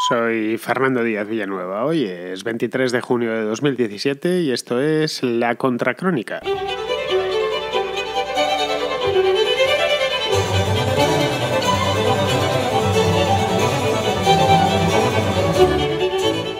Soy Fernando Díaz Villanueva. Hoy es 23 de junio de 2017 y esto es La Contracrónica.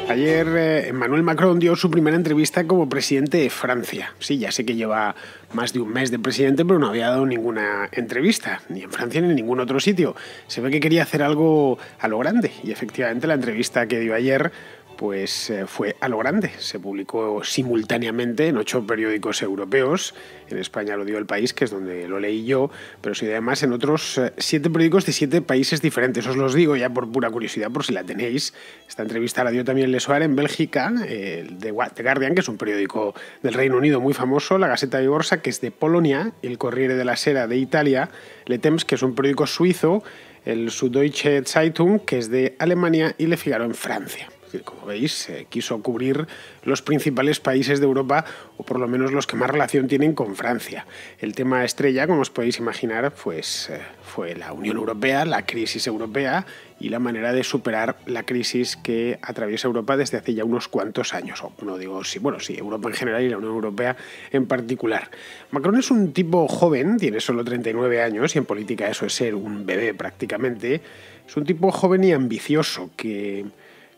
Ayer Emmanuel Macron dio su primera entrevista como presidente de Francia. Sí, ya sé que lleva más de un mes de presidente, pero no había dado ninguna entrevista, ni en Francia ni en ningún otro sitio. Se ve que quería hacer algo a lo grande y efectivamente la entrevista que dio ayer pues fue a lo grande. Se publicó simultáneamente en 8 periódicos europeos. En España lo dio El País, que es donde lo leí yo, pero sí además en otros 7 periódicos de 7 países diferentes. Os los digo ya por pura curiosidad, por si la tenéis. Esta entrevista la dio también Le Soir en Bélgica, The Guardian, que es un periódico del Reino Unido muy famoso, la Gaceta di Borsa, que es de Polonia, el Corriere della Sera de Italia, Le Temps, que es un periódico suizo, el Süddeutsche Zeitung, que es de Alemania, y Le Figaro en Francia. Como veis, quiso cubrir los principales países de Europa, o por lo menos los que más relación tienen con Francia. El tema estrella, como os podéis imaginar, pues fue la Unión Europea, la crisis europea y la manera de superar la crisis que atraviesa Europa desde hace ya unos cuantos años. O no digo sí, bueno, sí, Europa en general y la Unión Europea en particular. Macron es un tipo joven, tiene solo 39 años y en política eso es ser un bebé prácticamente. Es un tipo joven y ambicioso que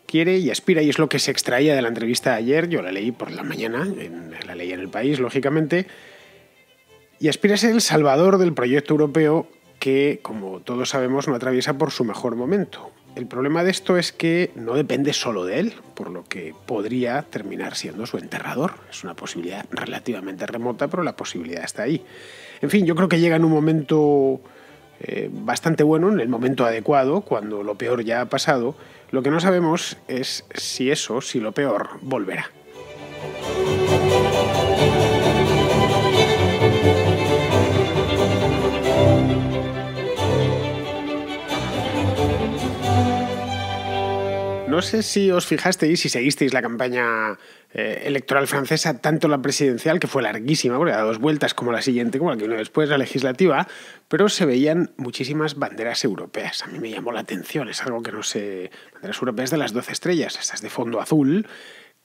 quiere y aspira, y es lo que se extraía de la entrevista de ayer. Yo la leí por la mañana, la leí en El País, lógicamente, y aspira a ser el salvador del proyecto europeo que, como todos sabemos, no atraviesa por su mejor momento. El problema de esto es que no depende solo de él, por lo que podría terminar siendo su enterrador. Es una posibilidad relativamente remota, pero la posibilidad está ahí. En fin, yo creo que llega en un momento bastante bueno, en el momento adecuado, cuando lo peor ya ha pasado. Lo que no sabemos es si lo peor volverá. No sé si os fijasteis, si seguisteis la campaña electoral francesa, tanto la presidencial, que fue larguísima, porque da 2 vueltas, como la siguiente, como la que vino después, la legislativa, pero se veían muchísimas banderas europeas. A mí me llamó la atención, es algo que no sé, banderas europeas de las 12 estrellas, estas de fondo azul,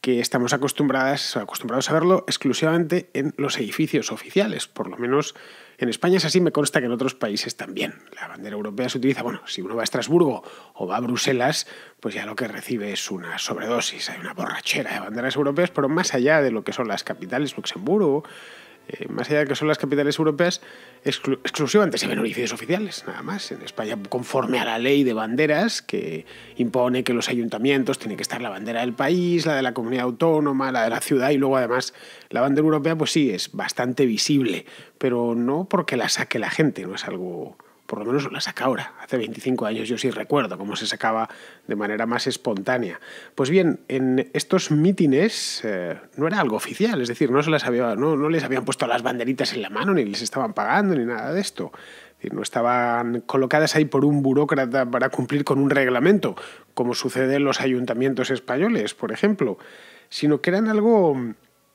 que estamos acostumbrados a verlo exclusivamente en los edificios oficiales. Por lo menos en España es así, me consta que en otros países también. La bandera europea se utiliza, bueno, si uno va a Estrasburgo o va a Bruselas, pues ya lo que recibe es una sobredosis, hay una borrachera de banderas europeas, pero más allá de lo que son las capitales, Luxemburgo, más allá de que son las capitales europeas, exclusivamente se ven edificios oficiales, nada más. En España, conforme a la ley de banderas, que impone que los ayuntamientos tiene que estar la bandera del país, la de la comunidad autónoma, la de la ciudad, y luego además la bandera europea, pues sí, es bastante visible, pero no porque la saque la gente, no es algo, por lo menos la saca ahora. Hace 25 años yo sí recuerdo cómo se sacaba de manera más espontánea. Pues bien, en estos mítines no era algo oficial, es decir, no les habían puesto las banderitas en la mano, ni les estaban pagando, ni nada de esto. Es decir, no estaban colocadas ahí por un burócrata para cumplir con un reglamento, como sucede en los ayuntamientos españoles, por ejemplo, sino que eran algo,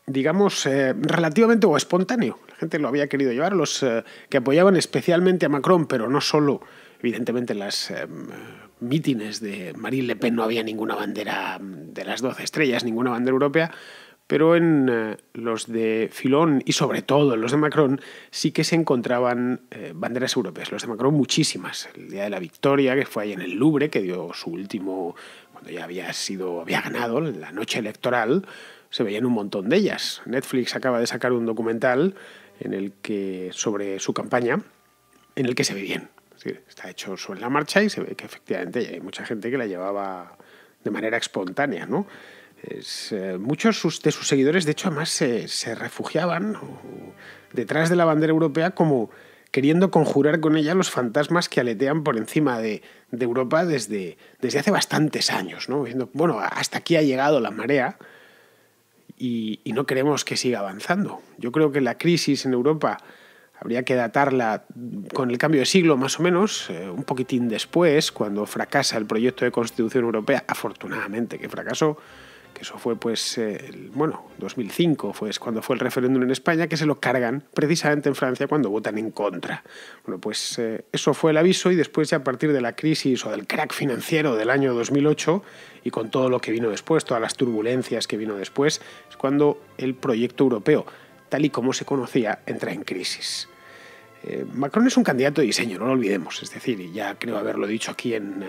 digamos, relativamente o espontáneo. La gente lo había querido llevar, los que apoyaban especialmente a Macron, pero no solo. Evidentemente en las mítines de Marine Le Pen no había ninguna bandera de las 12 estrellas, ninguna bandera europea, pero en los de Fillon y sobre todo en los de Macron sí que se encontraban banderas europeas. Los de Macron muchísimas. El día de la victoria, que fue ahí en el Louvre, que dio su último, cuando ya había ganado la noche electoral, se veían un montón de ellas. Netflix acaba de sacar un documental sobre su campaña, en el que se ve bien. Es decir, está hecho sobre la marcha y se ve que efectivamente hay mucha gente que la llevaba de manera espontánea, ¿no? Muchos de sus seguidores, de hecho, además se refugiaban detrás de la bandera europea, como queriendo conjurar con ella los fantasmas que aletean por encima de Europa desde hace bastantes años, ¿no? Diciendo, bueno, hasta aquí ha llegado la marea y no queremos que siga avanzando. Yo creo que la crisis en Europa habría que datarla con el cambio de siglo, más o menos, un poquitín después, cuando fracasa el proyecto de Constitución Europea, afortunadamente que fracasó, que eso fue 2005 fue cuando fue el referéndum en España, que se lo cargan precisamente en Francia cuando votan en contra. Bueno, pues eso fue el aviso, y después, ya a partir de la crisis o del crack financiero del año 2008 y con todo lo que vino después, todas las turbulencias que vino después, es cuando el proyecto europeo, tal y como se conocía, entra en crisis. Macron es un candidato de diseño, no lo olvidemos, es decir, y ya creo haberlo dicho aquí en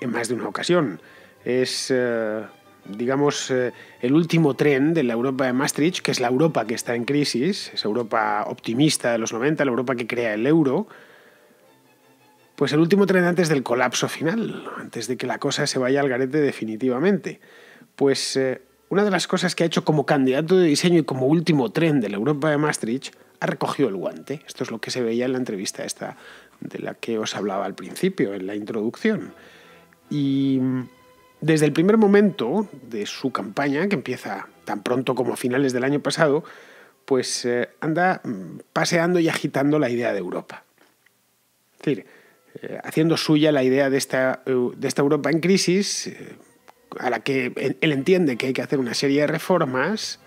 más de una ocasión, es el último tren de la Europa de Maastricht, que es la Europa que está en crisis, esa Europa optimista de los 90, la Europa que crea el euro, pues el último tren antes del colapso final, antes de que la cosa se vaya al garete definitivamente. Pues una de las cosas que ha hecho como candidato de diseño y como último tren de la Europa de Maastricht, ha recogido el guante. Esto es lo que se veía en la entrevista esta de la que os hablaba al principio, en la introducción. Y desde el primer momento de su campaña, que empieza tan pronto como a finales del año pasado, pues anda paseando y agitando la idea de Europa. Es decir, haciendo suya la idea de esta Europa en crisis, a la que él entiende que hay que hacer una serie de reformas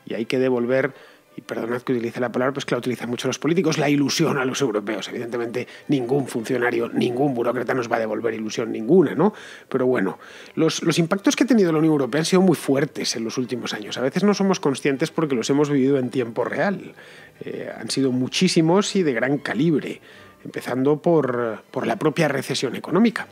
y hay que devolver, y perdonad que utilice la palabra, pues que la utilizan mucho los políticos, la ilusión a los europeos. Evidentemente, ningún funcionario, ningún burócrata nos va a devolver ilusión ninguna, ¿no? Pero bueno, los impactos que ha tenido la Unión Europea han sido muy fuertes en los últimos años. A veces no somos conscientes porque los hemos vivido en tiempo real. Han sido muchísimos y de gran calibre, empezando por la propia recesión económica,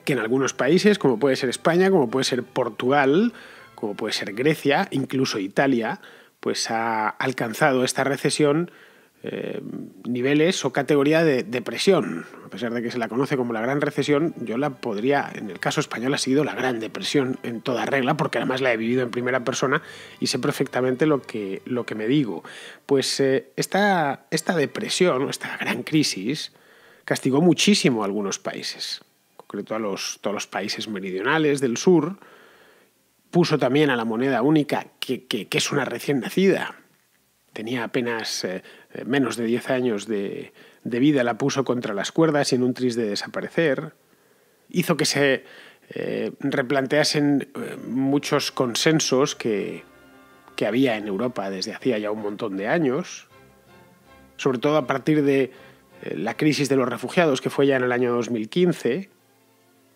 que en algunos países, como puede ser España, como puede ser Portugal, como puede ser Grecia, incluso Italia, pues ha alcanzado esta recesión niveles o categoría de depresión. A pesar de que se la conoce como la Gran Recesión, yo la podría, en el caso español, ha sido la Gran Depresión en toda regla, porque además la he vivido en primera persona y sé perfectamente lo que me digo. Pues esta depresión, esta gran crisis, castigó muchísimo a algunos países, en concreto a todos los países meridionales del sur. Puso también a la moneda única, que es una recién nacida, tenía apenas menos de 10 años de vida, la puso contra las cuerdas y en un tris de desaparecer. Hizo que se replanteasen muchos consensos que había en Europa desde hacía ya un montón de años, sobre todo a partir de la crisis de los refugiados, que fue ya en el año 2015.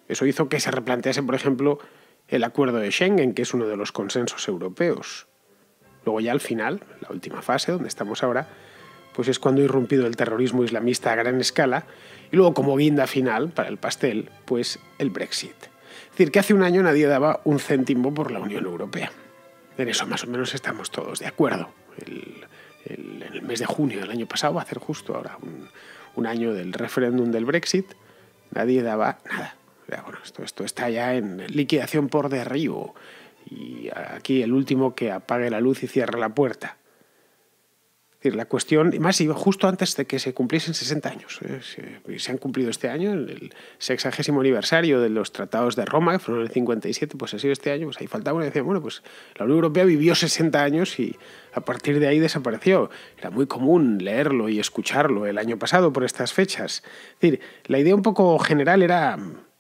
Eso hizo que se replantease, por ejemplo, el acuerdo de Schengen, que es uno de los consensos europeos. Luego ya al final, la última fase, donde estamos ahora, pues es cuando ha irrumpido el terrorismo islamista a gran escala, y luego como guinda final para el pastel, pues el Brexit. Es decir, que hace un año nadie daba un céntimo por la Unión Europea. En eso más o menos estamos todos de acuerdo. En el mes de junio del año pasado, va a hacer justo ahora un año del referéndum del Brexit, nadie daba nada. Bueno, esto está ya en liquidación por derribo, y aquí el último que apague la luz y cierre la puerta. Es decir, la cuestión, y más iba justo antes de que se cumpliesen 60 años. Se han cumplido este año, el 60º aniversario de los tratados de Roma, que fueron en el 57, pues ha sido este año, pues ahí faltaba uno y decían, bueno, pues la Unión Europea vivió 60 años y a partir de ahí desapareció. Era muy común leerlo y escucharlo el año pasado por estas fechas. Es decir, la idea un poco general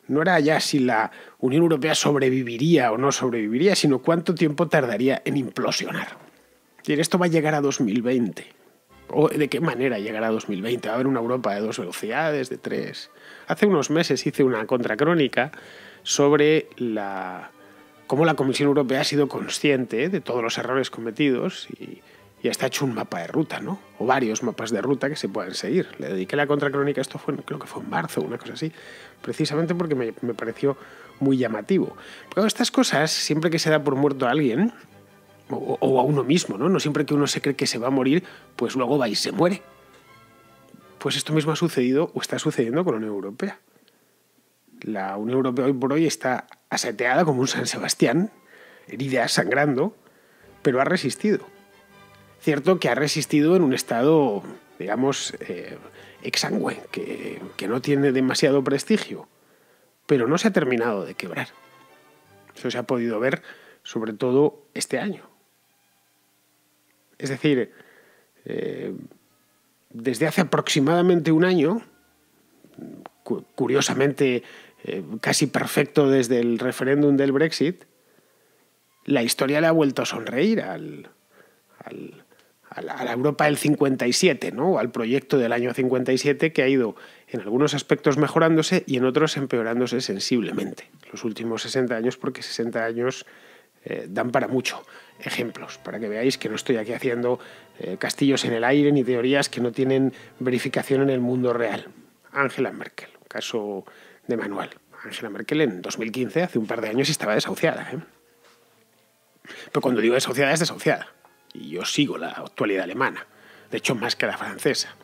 no era ya si la Unión Europea sobreviviría o no sobreviviría, sino cuánto tiempo tardaría en implosionar. Es decir, esto va a llegar a 2020. ¿O de qué manera llegará a 2020? ¿Va a haber una Europa de 2 velocidades, de 3? Hace unos meses hice una contracrónica sobre cómo la Comisión Europea ha sido consciente de todos los errores cometidos y hasta ha hecho un mapa de ruta, ¿no? O varios mapas de ruta que se puedan seguir. Le dediqué la contracrónica, creo que fue en marzo, una cosa así, precisamente porque me pareció muy llamativo. Pero estas cosas, siempre que se da por muerto a alguien, o a uno mismo, ¿no? No siempre que uno se cree que se va a morir, pues luego va y se muere. Pues esto mismo ha sucedido o está sucediendo con la Unión Europea. La Unión Europea hoy por hoy está aseteada como un San Sebastián, herida, sangrando, pero ha resistido. Cierto que ha resistido en un estado, digamos, exangüe, que no tiene demasiado prestigio, pero no se ha terminado de quebrar. Eso se ha podido ver sobre todo este año. Es decir, desde hace aproximadamente un año, curiosamente casi perfecto desde el referéndum del Brexit, la historia le ha vuelto a sonreír a la Europa del 57, ¿no? O al proyecto del año 57, que ha ido en algunos aspectos mejorándose y en otros empeorándose sensiblemente. Los últimos 60 años, porque 60 años dan para mucho. Ejemplos, para que veáis que no estoy aquí haciendo castillos en el aire ni teorías que no tienen verificación en el mundo real. Angela Merkel, caso de manual. Angela Merkel en 2015, hace un par de años, estaba desahuciada, ¿eh? Pero cuando digo desahuciada, es desahuciada. Y yo sigo la actualidad alemana, de hecho más que la francesa.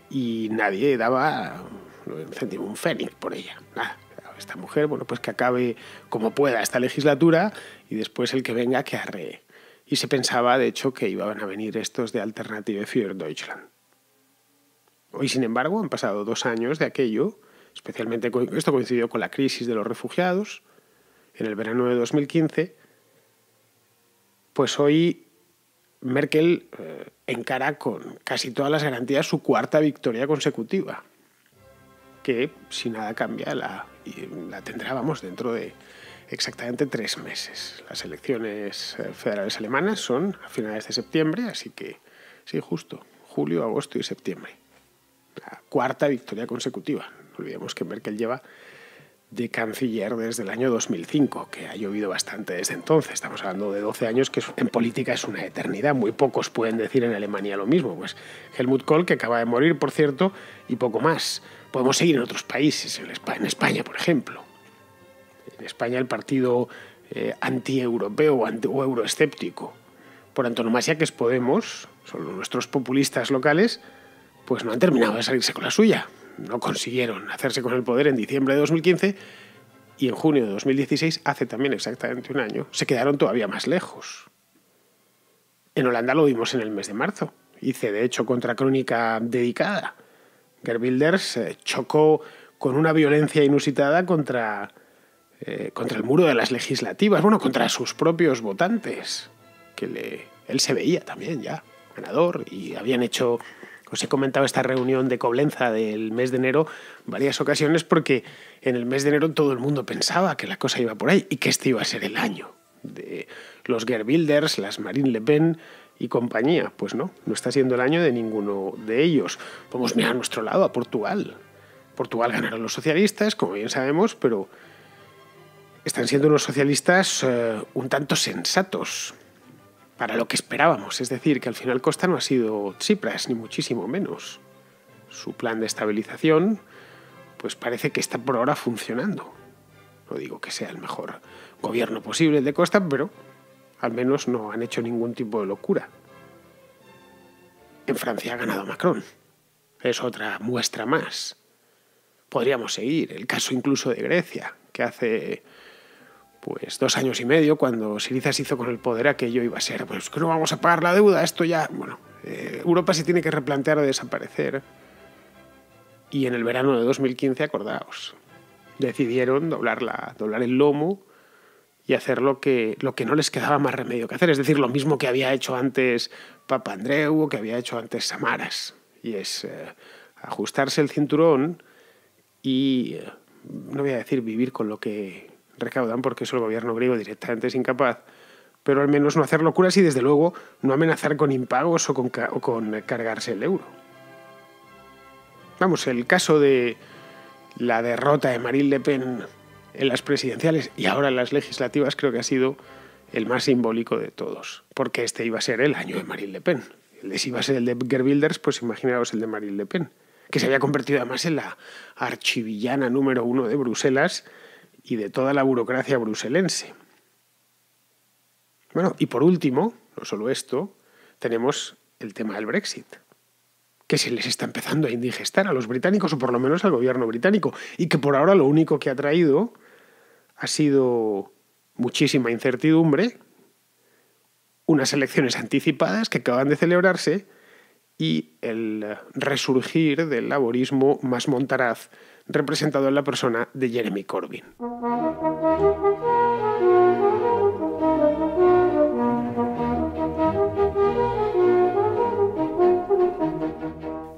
Y nadie daba un fénix por ella, nada. Esta mujer, bueno, pues que acabe como pueda esta legislatura y después el que venga que arree. Y se pensaba, de hecho, que iban a venir estos de Alternative für Deutschland. Hoy, sin embargo, han pasado 2 años de aquello, especialmente esto coincidió con la crisis de los refugiados, en el verano de 2015, pues hoy Merkel encara con casi todas las garantías su 4ª victoria consecutiva, que si nada cambia la tendrá, vamos, dentro de exactamente 3 meses. Las elecciones federales alemanas son a finales de septiembre, así que sí, justo, julio, agosto y septiembre. La 4ª victoria consecutiva. No olvidemos que Merkel lleva de canciller desde el año 2005, que ha llovido bastante desde entonces. Estamos hablando de 12 años, que en política es una eternidad. Muy pocos pueden decir en Alemania lo mismo. Pues Helmut Kohl, que acaba de morir, por cierto, y poco más. Podemos seguir en otros países, en España, por ejemplo. En España el partido anti-europeo o euroescéptico, por antonomasia, que es Podemos, son nuestros populistas locales, pues no han terminado de salirse con la suya. No consiguieron hacerse con el poder en diciembre de 2015 y en junio de 2016, hace también exactamente un año, se quedaron todavía más lejos. En Holanda lo vimos en el mes de marzo. Hice, de hecho, contracrónica dedicada. Geert Wilders chocó con una violencia inusitada contra el muro de las legislativas, bueno, contra sus propios votantes, que él se veía también ya ganador y habían hecho... Os he comentado esta reunión de Coblenza del mes de enero varias ocasiones porque en el mes de enero todo el mundo pensaba que la cosa iba por ahí y que este iba a ser el año de los Geert Wilders, las Marine Le Pen y compañía. Pues no está siendo el año de ninguno de ellos. Podemos mirar a nuestro lado, a Portugal. Portugal ganaron los socialistas, como bien sabemos, pero están siendo unos socialistas un tanto sensatos para lo que esperábamos, es decir, que al final Costa no ha sido Tsipras, ni muchísimo menos. Su plan de estabilización, pues parece que está por ahora funcionando. No digo que sea el mejor gobierno posible el de Costa, pero al menos no han hecho ningún tipo de locura. En Francia ha ganado Macron. Es otra muestra más. Podríamos seguir. El caso incluso de Grecia, que hace... pues 2 años y medio, cuando Syriza se hizo con el poder, aquello iba a ser, pues que no vamos a pagar la deuda, esto ya... Bueno, Europa se tiene que replantear de desaparecer. Y en el verano de 2015, acordaos, decidieron doblar el lomo y hacer lo que no les quedaba más remedio que hacer. Es decir, lo mismo que había hecho antes Papandreou o que había hecho antes Samaras. Y es ajustarse el cinturón y, no voy a decir vivir con lo que recaudan, porque eso el gobierno griego directamente es incapaz, pero al menos no hacer locuras y desde luego no amenazar con impagos o con cargarse el euro. Vamos, el caso de la derrota de Marine Le Pen en las presidenciales y ahora en las legislativas creo que ha sido el más simbólico de todos, porque este iba a ser el año de Marine Le Pen. Si iba a ser el de Geert Wilders, pues imaginaos el de Marine Le Pen, que se había convertido además en la archivillana número 1 de Bruselas y de toda la burocracia bruselense. Bueno, y por último, no solo esto, tenemos el tema del Brexit, que se les está empezando a indigestar a los británicos, o por lo menos al gobierno británico, y que por ahora lo único que ha traído ha sido muchísima incertidumbre, unas elecciones anticipadas que acaban de celebrarse y el resurgir del laborismo más montaraz representado en la persona de Jeremy Corbyn.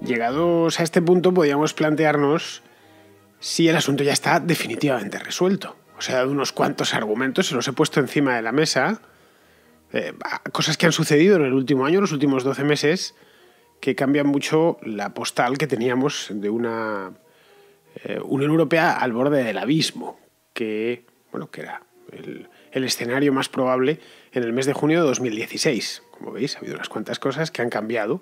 Llegados a este punto podríamos plantearnos si el asunto ya está definitivamente resuelto. Os he dado unos cuantos argumentos, se los he puesto encima de la mesa, cosas que han sucedido en el último año, los últimos 12 meses, que cambian mucho la postal que teníamos de una Unión Europea al borde del abismo, que era el escenario más probable en el mes de junio de 2016. Como veis, ha habido unas cuantas cosas que han cambiado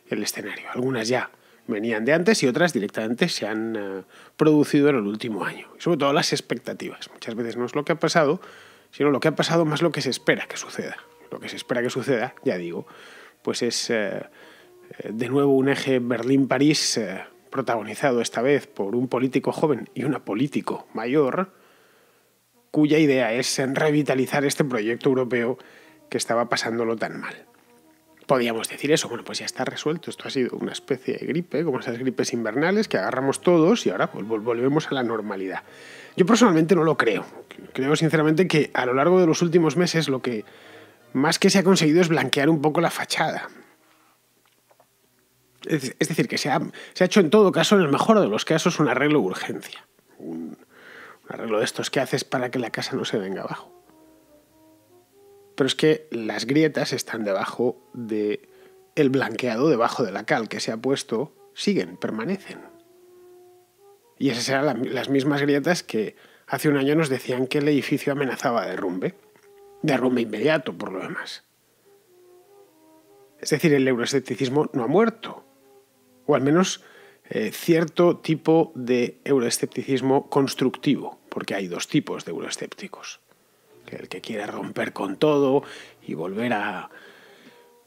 el escenario. Algunas ya venían de antes y otras directamente se han producido en el último año. Y sobre todo las expectativas. Muchas veces no es lo que ha pasado, sino lo que ha pasado más lo que se espera que suceda. Lo que se espera que suceda, ya digo, pues es de nuevo un eje Berlín-París protagonizado esta vez por un político joven y una político mayor, cuya idea es revitalizar este proyecto europeo que estaba pasándolo tan mal. Podríamos decir eso, bueno, pues ya está resuelto, esto ha sido una especie de gripe, como esas gripes invernales que agarramos todos y ahora volvemos a la normalidad. Yo personalmente no lo creo. Creo sinceramente que a lo largo de los últimos meses lo que más que se ha conseguido es blanquear un poco la fachada. Es decir, que se ha hecho en todo caso, en el mejor de los casos, un arreglo de urgencia. Un arreglo de estos que haces para que la casa no se venga abajo. Pero es que las grietas están debajo del blanqueado, debajo de la cal que se ha puesto, siguen, permanecen. Y esas eran las mismas grietas que hace un año nos decían que el edificio amenazaba derrumbe inmediato por lo demás. Es decir, el euroescepticismo no ha muerto, o al menos cierto tipo de euroescepticismo constructivo, porque hay dos tipos de euroescépticos. El que quiere romper con todo y volver a,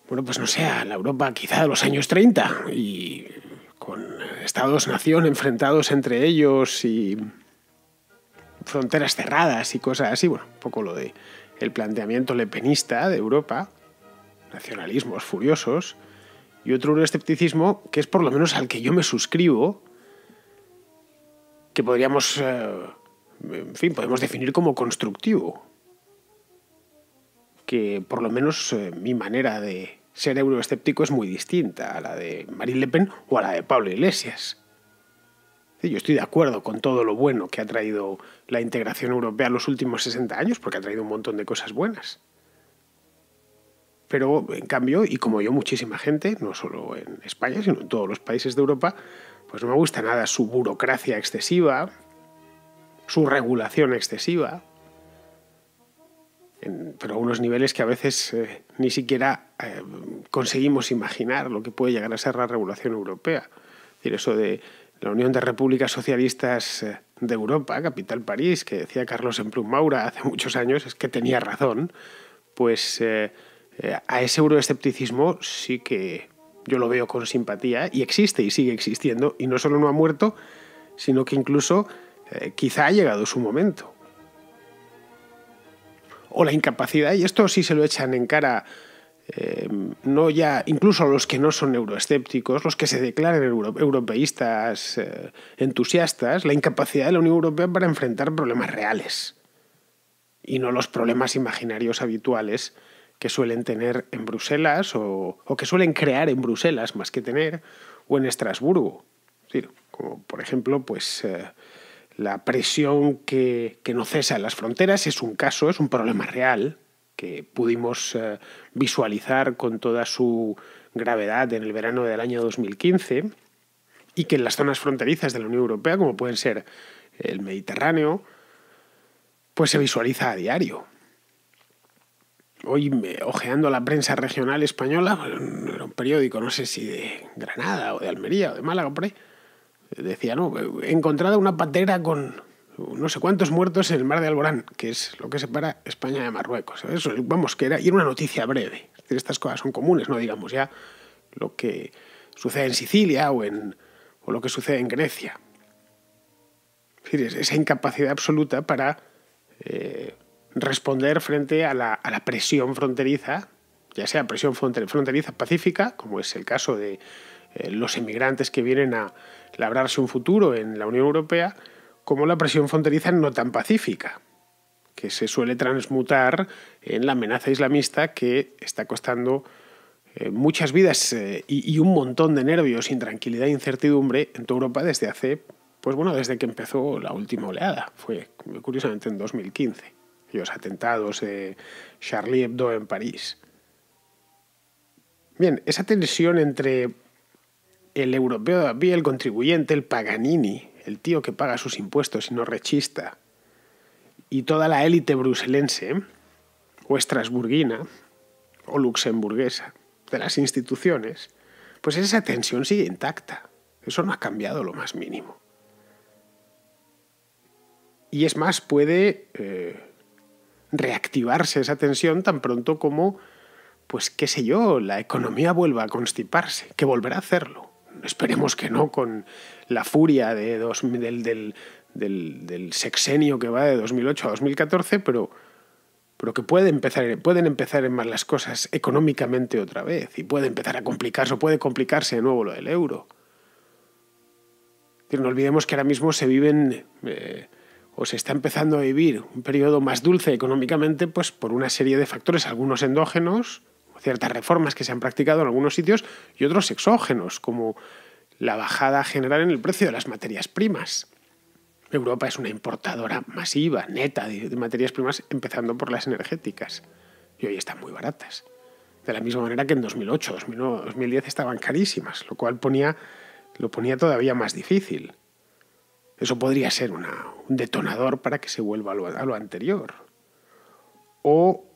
a la Europa quizá de los años 30 y con estados-nación enfrentados entre ellos y fronteras cerradas y cosas así. Bueno, un poco lo de el planteamiento lepenista de Europa, nacionalismos furiosos, y otro euroescepticismo que es por lo menos al que yo me suscribo, que podemos definir como constructivo. Que por lo menos mi manera de ser euroescéptico es muy distinta a la de Marine Le Pen o a la de Pablo Iglesias. Yo estoy de acuerdo con todo lo bueno que ha traído la integración europea en los últimos 60 años, porque ha traído un montón de cosas buenas. Pero, en cambio, y como yo, muchísima gente, no solo en España, sino en todos los países de Europa, pues no me gusta nada su burocracia excesiva, su regulación excesiva, pero a unos niveles que a veces ni siquiera conseguimos imaginar lo que puede llegar a ser la regulación europea. Es decir, eso de la Unión de Repúblicas Socialistas de Europa, capital París, que decía Carlos Emplum Maura hace muchos años, es que tenía razón, pues a ese euroescepticismo sí que yo lo veo con simpatía y existe y sigue existiendo, y no solo no ha muerto, sino que incluso quizá ha llegado su momento. O la incapacidad, y esto sí se lo echan en cara no ya incluso a los que no son euroescépticos, los que se declaran europeístas entusiastas, la incapacidad de la Unión Europea para enfrentar problemas reales y no los problemas imaginarios habituales que suelen tener en Bruselas o que suelen crear en Bruselas más que tener, o en Estrasburgo. Es decir, como por ejemplo, pues la presión que no cesa en las fronteras es un caso, es un problema real que pudimos visualizar con toda su gravedad en el verano del año 2015 y que en las zonas fronterizas de la Unión Europea, como pueden ser el Mediterráneo, pues se visualiza a diario. Hoy, ojeando la prensa regional española, era un periódico, no sé si de Granada o de Almería o de Málaga, por ahí, decía, encontrada una patera con no sé cuántos muertos en el mar de Alborán, que es lo que separa España de Marruecos. Eso, que era una noticia breve. Es decir, estas cosas son comunes, no digamos ya lo que sucede en Sicilia o lo que sucede en Grecia. Es decir, esa incapacidad absoluta para responder frente a la presión fronteriza, ya sea presión fronteriza pacífica, como es el caso de los emigrantes que vienen a labrarse un futuro en la Unión Europea, como la presión fronteriza no tan pacífica, que se suele transmutar en la amenaza islamista que está costando muchas vidas y un montón de nervios, intranquilidad e incertidumbre en toda Europa desde hace Pues bueno, desde que empezó la última oleada, fue curiosamente en 2015, y los atentados de Charlie Hebdo en París. Bien, esa tensión entre el europeo de a pie, el contribuyente, el Paganini, el tío que paga sus impuestos y no rechista, y toda la élite bruselense, o estrasburguina, o luxemburguesa, de las instituciones, pues esa tensión sigue intacta. Eso no ha cambiado lo más mínimo. Y es más, puede reactivarse esa tensión tan pronto como, pues qué sé yo, la economía vuelva a constiparse, que volverá a hacerlo. Esperemos que no con la furia del sexenio que va de 2008 a 2014, pero que pueden empezar en más las cosas económicamente otra vez y puede empezar a complicarse o puede complicarse de nuevo lo del euro. No olvidemos que ahora mismo se viven o se está empezando a vivir un periodo más dulce económicamente pues por una serie de factores, algunos endógenos, ciertas reformas que se han practicado en algunos sitios y otros exógenos, como la bajada general en el precio de las materias primas. Europa es una importadora masiva, neta, de materias primas, empezando por las energéticas. Y hoy están muy baratas. De la misma manera que en 2008, 2009, 2010 estaban carísimas, lo cual lo ponía todavía más difícil. Eso podría ser un detonador para que se vuelva a lo anterior. O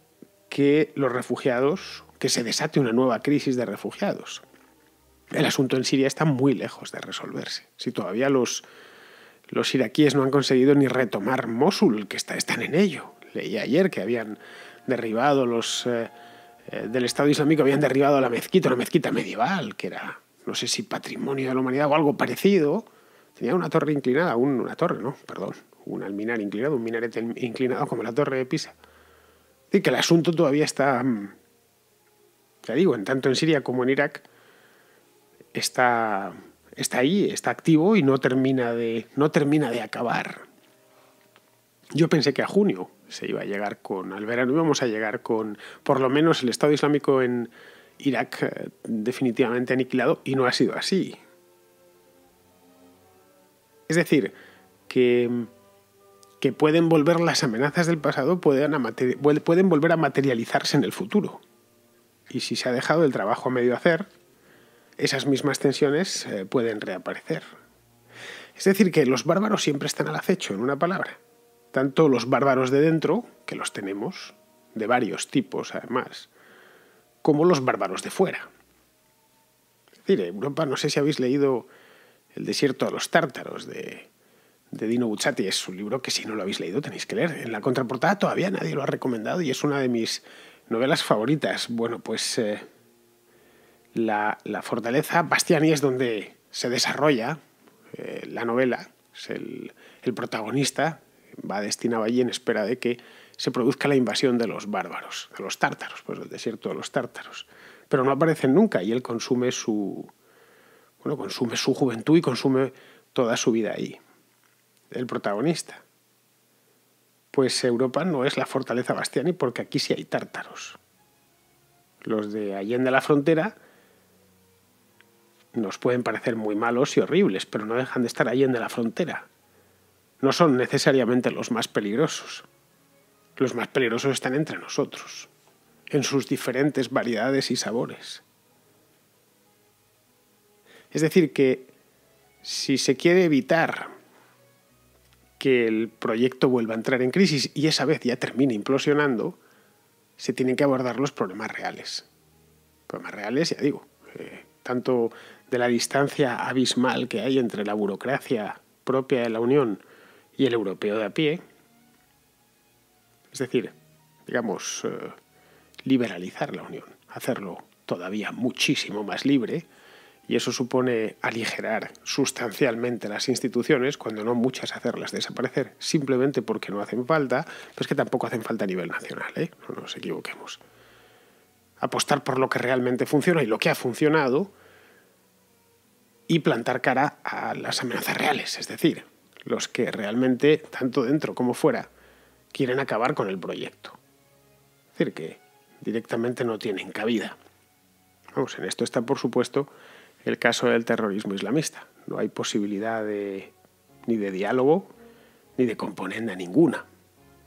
que los refugiados, que se desate una nueva crisis de refugiados. El asunto en Siria está muy lejos de resolverse. Si todavía los iraquíes no han conseguido ni retomar Mosul, que están en ello. Leí ayer que habían derribado del Estado Islámico, habían derribado una mezquita medieval, que era, no sé si patrimonio de la humanidad o algo parecido. Tenía una torre inclinada, un alminar inclinado, un minarete inclinado como la torre de Pisa. Es decir, que el asunto todavía está, ya digo, en tanto en Siria como en Irak, está ahí, está activo y no termina de acabar. Yo pensé que a junio se iba a llegar al verano íbamos a llegar con, por lo menos, el Estado Islámico en Irak definitivamente aniquilado, y no ha sido así. Es decir, que pueden volver las amenazas del pasado, pueden volver a materializarse en el futuro. Y si se ha dejado el trabajo a medio hacer, esas mismas tensiones pueden reaparecer. Es decir, que los bárbaros siempre están al acecho, en una palabra. Tanto los bárbaros de dentro, que los tenemos, de varios tipos además, como los bárbaros de fuera. Es decir, Europa, no sé si habéis leído El desierto de los tártaros de Dino Buzzati. Es un libro que si no lo habéis leído tenéis que leer. En la contraportada todavía nadie lo ha recomendado y es una de mis novelas favoritas. Bueno, pues la fortaleza Bastiani es donde se desarrolla la novela. Es el protagonista va destinado allí en espera de que se produzca la invasión de los bárbaros, de los tártaros, pues el desierto de los tártaros. Pero no aparecen nunca y él consume su juventud y consume toda su vida ahí. El protagonista. Pues Europa no es la fortaleza Bastiani porque aquí sí hay tártaros. Los de allende la frontera nos pueden parecer muy malos y horribles, pero no dejan de estar allende la frontera. No son necesariamente los más peligrosos. Los más peligrosos están entre nosotros, en sus diferentes variedades y sabores. Es decir, que si se quiere evitar que el proyecto vuelva a entrar en crisis y esa vez ya termine implosionando, se tienen que abordar los problemas reales. Problemas reales, ya digo, tanto de la distancia abismal que hay entre la burocracia propia de la Unión y el europeo de a pie. Es decir, digamos, liberalizar la Unión, hacerlo todavía muchísimo más libre, y eso supone aligerar sustancialmente las instituciones, cuando no muchas hacerlas desaparecer, simplemente porque no hacen falta, pues que tampoco hacen falta a nivel nacional, no nos equivoquemos. Apostar por lo que realmente funciona y lo que ha funcionado y plantar cara a las amenazas reales, es decir, los que realmente, tanto dentro como fuera, quieren acabar con el proyecto. Es decir, que directamente no tienen cabida. Vamos, en esto está, por supuesto, el caso del terrorismo islamista. No hay posibilidad de ni de diálogo, ni de componenda ninguna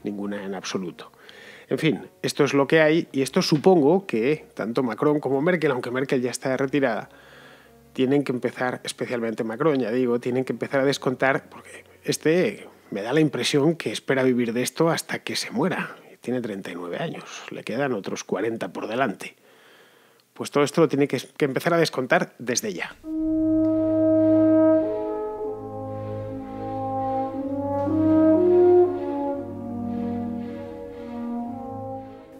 en absoluto. En fin, esto es lo que hay y esto supongo que tanto Macron como Merkel, aunque Merkel ya está retirada, tienen que empezar, especialmente Macron, ya digo, tienen que empezar a descontar, porque me da la impresión que espera vivir de esto hasta que se muera. Tiene 39 años, le quedan otros 40 por delante. Pues todo esto lo tiene que empezar a descontar desde ya.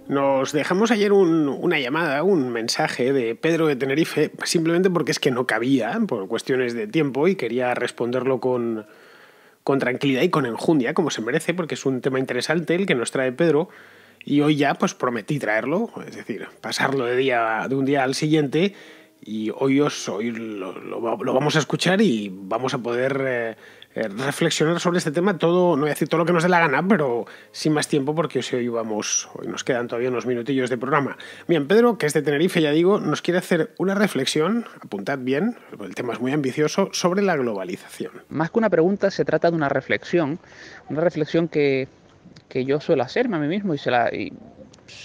Nos dejamos ayer una llamada, un mensaje de Pedro de Tenerife, simplemente porque es que no cabía por cuestiones de tiempo y quería responderlo con tranquilidad y con enjundia, como se merece, porque es un tema interesante el que nos trae Pedro. Y hoy ya pues prometí traerlo, es decir, pasarlo de un día al siguiente. Y hoy lo vamos a escuchar y vamos a poder reflexionar sobre este tema, no voy a decir todo lo que nos dé la gana, pero sin más tiempo, porque hoy nos quedan todavía unos minutillos de programa. Bien, Pedro, que es de Tenerife, ya digo, nos quiere hacer una reflexión, apuntad bien, el tema es muy ambicioso, sobre la globalización. Más que una pregunta, se trata de una reflexión que yo suelo hacerme a mí mismo y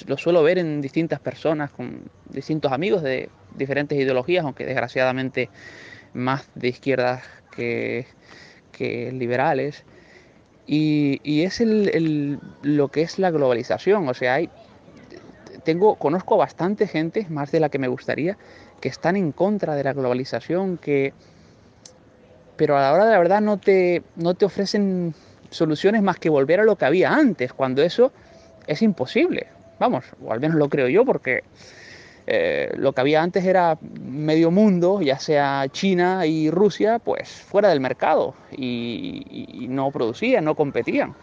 lo suelo ver en distintas personas, con distintos amigos de diferentes ideologías, aunque desgraciadamente más de izquierdas que liberales. Y es lo que es la globalización. O sea, conozco a bastante gente, más de la que me gustaría, que están en contra de la globalización, pero a la hora de la verdad no te ofrecen soluciones más que volver a lo que había antes, cuando eso es imposible. Vamos, o al menos lo creo yo, porque lo que había antes era medio mundo, ya sea China y Rusia, pues fuera del mercado y no producían, no competían.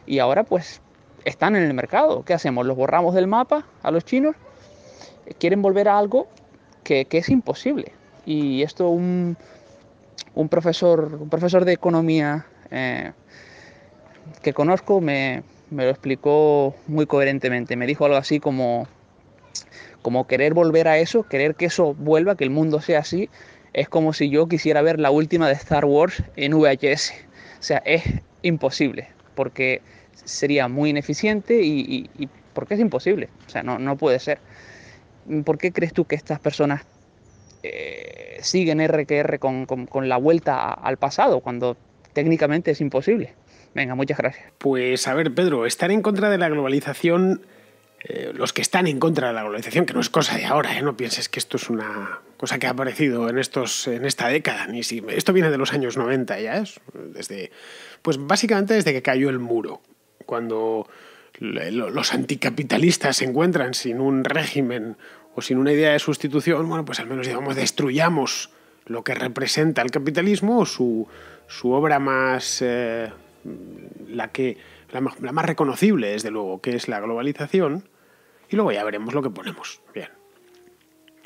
Y ahora pues están en el mercado. ¿Qué hacemos? ¿Los borramos del mapa a los chinos? Quieren volver a algo que es imposible. Y esto un profesor de economía que conozco me lo explicó muy coherentemente. Me dijo algo así como querer volver a eso, querer que eso vuelva, que el mundo sea así, es como si yo quisiera ver la última de Star Wars en VHS. O sea, es imposible, porque sería muy ineficiente y porque es imposible. O sea, no puede ser. ¿Por qué crees tú que estas personas siguen R que R con la vuelta al pasado, cuando técnicamente es imposible? Venga, muchas gracias. Pues a ver, Pedro, estar en contra de la globalización, los que están en contra de la globalización, que no es cosa de ahora, no pienses que esto es una cosa que ha aparecido en esta década, esto viene de los años 90 ya, pues básicamente desde que cayó el muro, cuando los anticapitalistas se encuentran sin un régimen o sin una idea de sustitución, bueno, pues al menos digamos destruyamos lo que representa el capitalismo o su obra más la más reconocible, desde luego, que es la globalización, y luego ya veremos lo que ponemos. Bien.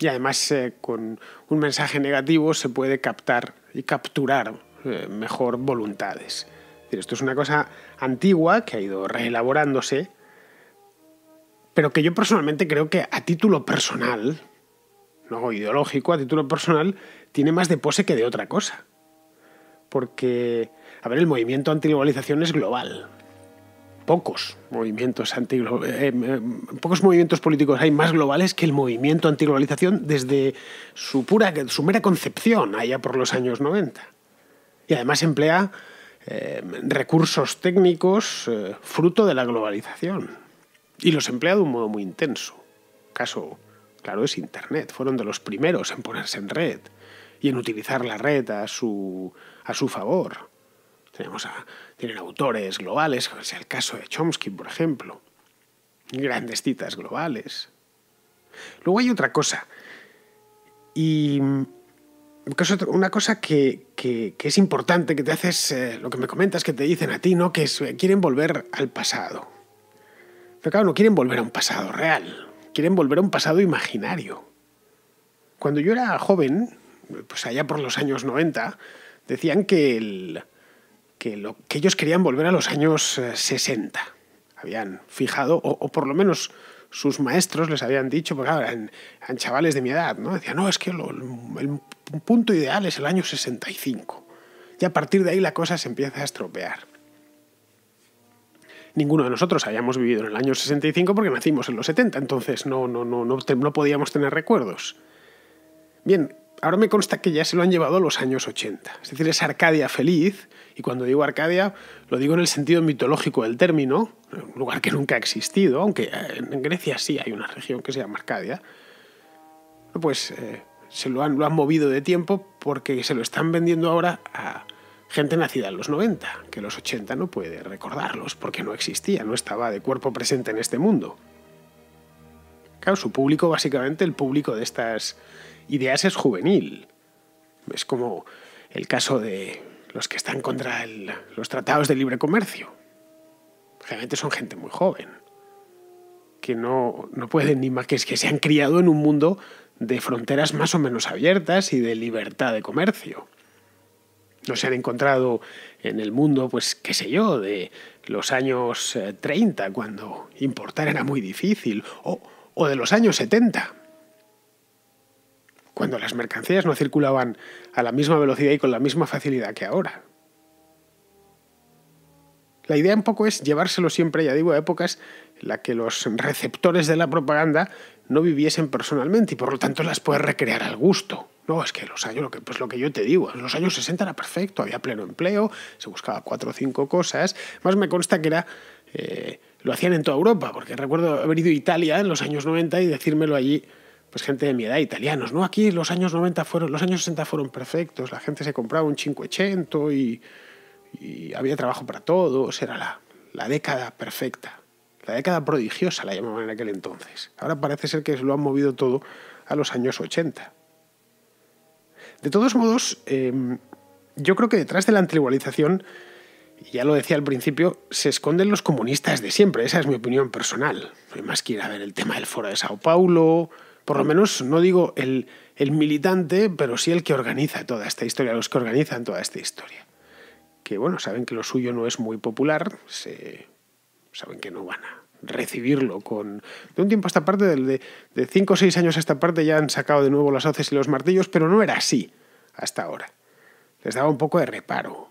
Y además con un mensaje negativo se puede captar y capturar mejor voluntades. Es decir, esto es una cosa antigua que ha ido reelaborándose, pero que yo personalmente creo que a título personal, no ideológico, a título personal, tiene más de pose que de otra cosa. Porque, a ver, el movimiento antiglobalización es global. Pocos movimientos políticos hay más globales que el movimiento antiglobalización desde su mera concepción, allá por los años 90. Y además emplea recursos técnicos fruto de la globalización. Y los emplea de un modo muy intenso. Caso, claro, es Internet. Fueron de los primeros en ponerse en red y en utilizar la red a su favor. Tienen autores globales, como es el caso de Chomsky, por ejemplo. Grandes citas globales. Luego hay otra cosa. Y una cosa que es importante, que te haces, lo que me comentas, que te dicen a ti, ¿no? Que quieren volver al pasado. Pero claro, no quieren volver a un pasado real. Quieren volver a un pasado imaginario. Cuando yo era joven, pues allá por los años 90, decían que ellos querían volver a los años 60. Habían fijado, o por lo menos sus maestros les habían dicho, porque claro, eran chavales de mi edad, ¿no? Decían, no, es que el punto ideal es el año 65. y a partir de ahí la cosa se empieza a estropear. Ninguno de nosotros hayamos vivido en el año 65 porque nacimos en los 70, entonces no podíamos tener recuerdos. Bien, ahora me consta que ya se lo han llevado a los años 80. Es decir, es Arcadia feliz, y cuando digo Arcadia lo digo en el sentido mitológico del término, un lugar que nunca ha existido, aunque en Grecia sí hay una región que se llama Arcadia. Pues lo han movido de tiempo porque se lo están vendiendo ahora a gente nacida en los 90, que los 80 no puede recordarlos porque no existía, no estaba de cuerpo presente en este mundo. Claro, su público, básicamente el público de estas ideas es juvenil. Es como el caso de los que están contra los tratados de libre comercio. Generalmente son gente muy joven, que no pueden ni más que se han criado en un mundo de fronteras más o menos abiertas y de libertad de comercio. No se han encontrado en el mundo, pues qué sé yo, de los años 30, cuando importar era muy difícil, o de los años 70, cuando las mercancías no circulaban a la misma velocidad y con la misma facilidad que ahora. La idea un poco es llevárselo siempre, ya digo, a épocas en las que los receptores de la propaganda no viviesen personalmente y por lo tanto las puedes recrear al gusto. No, es que lo que yo te digo, en los años 60 era perfecto, había pleno empleo, se buscaba 4 o 5 cosas. Más me consta que lo hacían en toda Europa, porque recuerdo haber ido a Italia en los años 90 y decírmelo allí, pues gente de mi edad, italianos. No, aquí los años 60 fueron perfectos, la gente se compraba un Cinquecento y había trabajo para todos, era la década perfecta, la década prodigiosa la llamaban en aquel entonces. Ahora parece ser que lo han movido todo a los años 80. De todos modos, yo creo que detrás de la antiglobalización, y ya lo decía al principio, se esconden los comunistas de siempre. Esa es mi opinión personal. No hay más que ir a ver el tema del Foro de Sao Paulo, por lo menos no digo el militante, pero sí el que organiza toda esta historia, los que organizan toda esta historia. Que bueno, saben que lo suyo no es muy popular, saben que no van a recibirlo de un tiempo a esta parte, de 5 o 6 años a esta parte ya han sacado de nuevo las hoces y los martillos, pero no era así hasta ahora. Les daba un poco de reparo.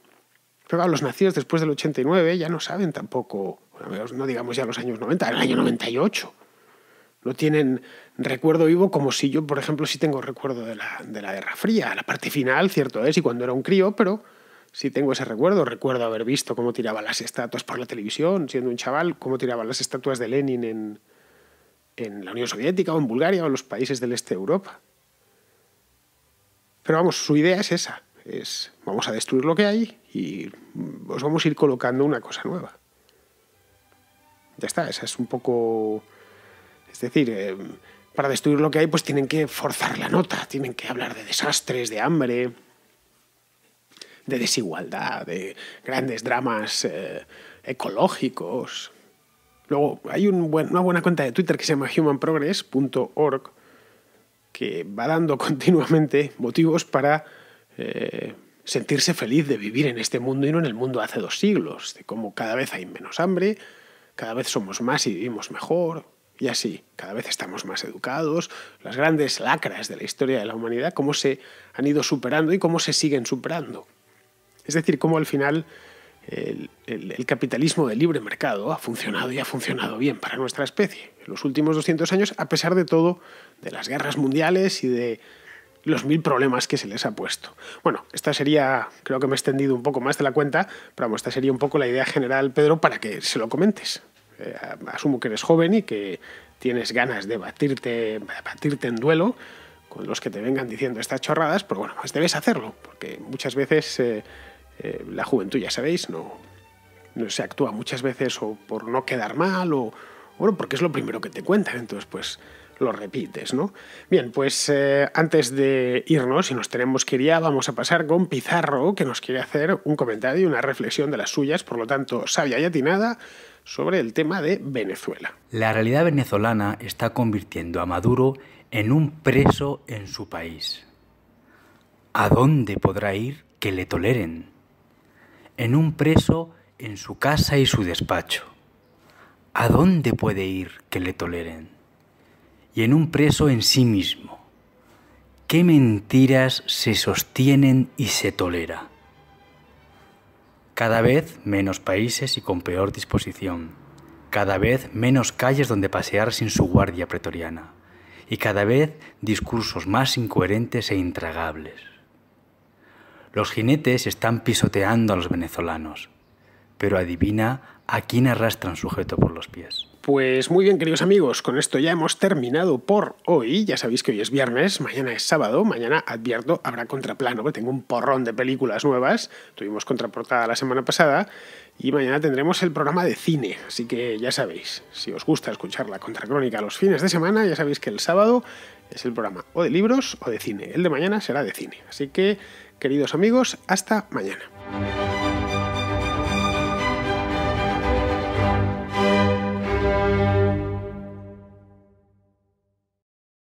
Pero claro, los nacidos después del 89 ya no saben tampoco, no digamos ya los años 90, en el año 98. No tienen recuerdo vivo como si yo, por ejemplo, sí tengo recuerdo de la Guerra Fría. La parte final, cierto es, y cuando era un crío, pero sí tengo ese recuerdo. Recuerdo haber visto cómo tiraban las estatuas por la televisión, siendo un chaval, cómo tiraban las estatuas de Lenin en la Unión Soviética o en Bulgaria o en los países del este de Europa. Pero vamos, su idea es esa. Vamos a destruir lo que hay y os vamos a ir colocando una cosa nueva. Ya está, esa es un poco... Es decir, para destruir lo que hay pues tienen que forzar la nota, tienen que hablar de desastres, de hambre, de desigualdad, de grandes dramas ecológicos. Luego hay una buena cuenta de Twitter que se llama humanprogress.org que va dando continuamente motivos para sentirse feliz de vivir en este mundo y no en el mundo de hace 2 siglos, de cómo cada vez hay menos hambre, cada vez somos más y vivimos mejor, y así, cada vez estamos más educados, las grandes lacras de la historia de la humanidad, cómo se han ido superando y cómo se siguen superando. Es decir, cómo al final el capitalismo de libre mercado ha funcionado y ha funcionado bien para nuestra especie en los últimos 200 años, a pesar de todo, de las guerras mundiales y de los 1000 problemas que se les ha puesto. Bueno, esta sería, creo que me he extendido un poco más de la cuenta, pero vamos, esta sería un poco la idea general, Pedro, para que se lo comentes. Asumo que eres joven y que tienes ganas de batirte en duelo con los que te vengan diciendo estas chorradas, pero bueno, pues debes hacerlo, porque muchas veces la juventud, ya sabéis, no se actúa muchas veces o por no quedar mal o bueno, porque es lo primero que te cuentan, entonces pues lo repites, ¿no? Bien, pues antes de irnos, y nos tenemos que ir ya, vamos a pasar con Pizarro, que nos quiere hacer un comentario y una reflexión de las suyas, por lo tanto, sabia y atinada, sobre el tema de Venezuela. La realidad venezolana está convirtiendo a Maduro en un preso en su país. ¿A dónde podrá ir que le toleren? En un preso en su casa y su despacho. ¿A dónde puede ir que le toleren? Y en un preso en sí mismo. ¿Qué mentiras se sostienen y se tolera? Cada vez menos países y con peor disposición. Cada vez menos calles donde pasear sin su guardia pretoriana. Y cada vez discursos más incoherentes e intragables. Los jinetes están pisoteando a los venezolanos, pero adivina a quién arrastran sujeto por los pies. Pues muy bien, queridos amigos, con esto ya hemos terminado por hoy. Ya sabéis que hoy es viernes, mañana es sábado, mañana advierto habrá Contraplano, que tengo un porrón de películas nuevas, tuvimos Contraportada la semana pasada, y mañana tendremos el programa de cine, así que ya sabéis, si os gusta escuchar la Contracrónica los fines de semana, ya sabéis que el sábado es el programa o de libros o de cine, el de mañana será de cine, así que, queridos amigos, hasta mañana.